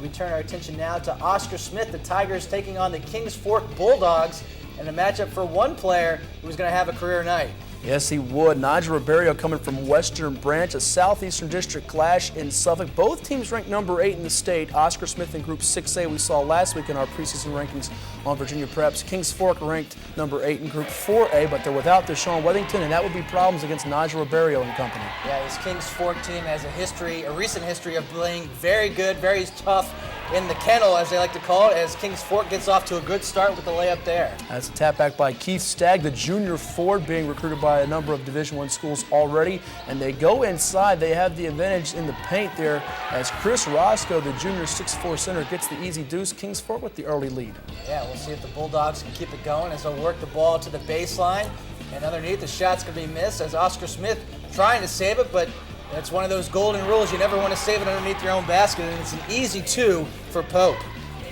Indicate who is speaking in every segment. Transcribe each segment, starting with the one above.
Speaker 1: we turn our attention now to Oscar Smith, the Tigers taking on the Kings Fork Bulldogs in a matchup for one player who's going to have a career night.
Speaker 2: Yes, he would. Nigel Ribeiro coming from Western Branch, a Southeastern District clash in Suffolk. Both teams ranked number 8 in the state. Oscar Smith in Group 6A we saw last week in our preseason rankings on Virginia Preps. Kings Fork ranked number 8 in Group 4A, but they're without Deshaun Wethington, and that would be problems against Nigel Ribeiro and company.
Speaker 1: Yeah, this Kings Fork team has a recent history of playing very good, very tough in the kennel, as they like to call it, as Kings Fork gets off to a good start with the layup there.
Speaker 2: That's a tap back by Keith Stagg, the junior forward, being recruited by a number of Division I schools already. And they go inside. They have the advantage in the paint there as Chris Roscoe, the junior 6'4" center, gets the easy deuce. Kings Fork with the early lead.
Speaker 1: Yeah, we'll see if the Bulldogs can keep it going as they'll work the ball to the baseline. And underneath, the shot's going to be missed as Oscar Smith trying to save it, but it's one of those golden rules. You never want to save it underneath your own basket, and it's an easy 2 for Pope.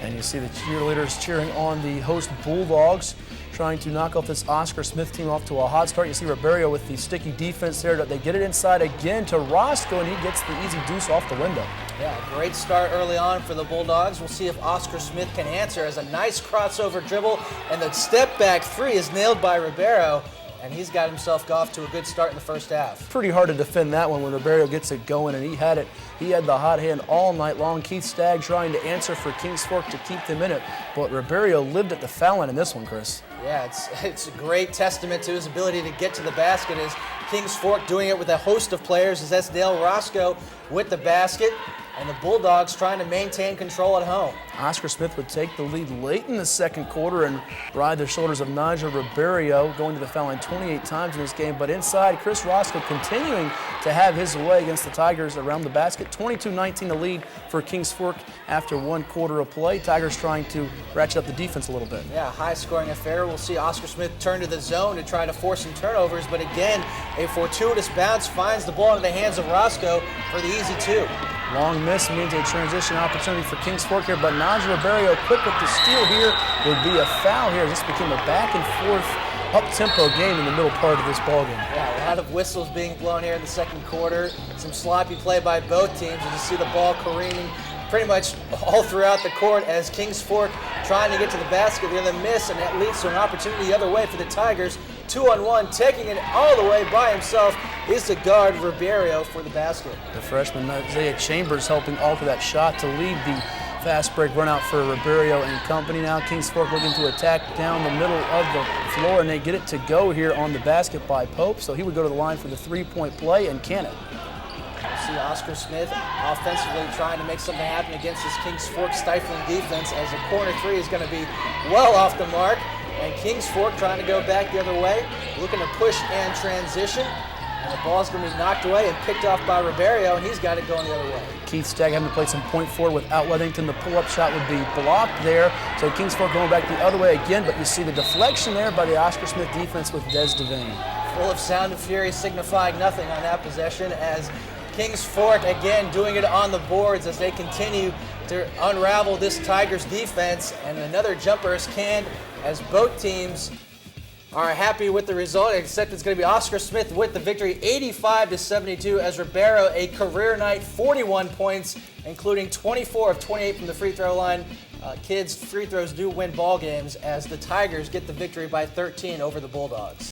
Speaker 2: And you see the cheerleaders cheering on the host Bulldogs, trying to knock off this Oscar Smith team off to a hot start. You see Ribeiro with the sticky defense there. They get it inside again to Roscoe, and he gets the easy deuce off the window.
Speaker 1: Yeah, great start early on for the Bulldogs. We'll see if Oscar Smith can answer as a nice crossover dribble, and the step back 3 is nailed by Ribeiro. And he's got himself off to a good start in the first half.
Speaker 2: Pretty hard to defend that one when Ribeiro gets it going, and he had the hot hand all night long. Keith Stagg trying to answer for Kings Fork to keep them in it, but Ribeiro lived at the foul line in this one, Chris.
Speaker 1: Yeah, it's a great testament to his ability to get to the basket as Kings Fork doing it with a host of players, as that's Dale Roscoe with the basket, and the Bulldogs trying to maintain control at home.
Speaker 2: Oscar Smith would take the lead late in the second quarter and ride the shoulders of Nigel Ribeiro, going to the foul line 28 times in this game. But inside, Chris Roscoe continuing to have his way against the Tigers around the basket. 22-19 the lead for Kings Fork after 1 quarter of play. Tigers trying to ratchet up the defense a little bit.
Speaker 1: Yeah, high-scoring affair. We'll see Oscar Smith turn to the zone to try to force some turnovers. But again, a fortuitous bounce finds the ball in the hands of Roscoe for the easy 2.
Speaker 2: Long miss means a transition opportunity for Kings Fork here, but Nigel Ribeiro quick with the steal here. Would be a foul here. This became a back and forth up-tempo game in the middle part of this ballgame.
Speaker 1: Yeah, a lot of whistles being blown here in the second quarter. Some sloppy play by both teams. You just see the ball careening pretty much all throughout the court as Kings Fork trying to get to the basket. They're going to miss, and that leads to an opportunity the other way for the Tigers. 2-on-1, taking it all the way by himself is the guard Ribeiro for the basket.
Speaker 2: The freshman Isaiah Chambers helping alter that shot to lead the fast break run out for Ribeiro and company. Now Kings Fork looking to attack down the middle of the floor, and they get it to go here on the basket by Pope, so he would go to the line for the 3-point play and can it.
Speaker 1: We'll see Oscar Smith offensively trying to make something happen against this Kings Fork stifling defense as a corner 3 is going to be well off the mark. And Kings Fork trying to go back the other way, looking to push and transition. And the ball's going to be knocked away and picked off by Ribeiro, and he's got it going the other way.
Speaker 2: Keith Stagg having to play some point forward without Wethington. The pull-up shot would be blocked there. So Kings Fork going back the other way again, but you see the deflection there by the Oscar Smith defense with Des Devane.
Speaker 1: Full of sound and fury, signifying nothing on that possession as Kings Fork again doing it on the boards as they continue to unravel this Tigers defense. And another jumper is canned as both teams are happy with the result, except it's going to be Oscar Smith with the victory, 85-72, as Ribeiro a career night, 41 points, including 24 of 28 from the free throw line. Kids, free throws do win ball games as the Tigers get the victory by 13 over the Bulldogs.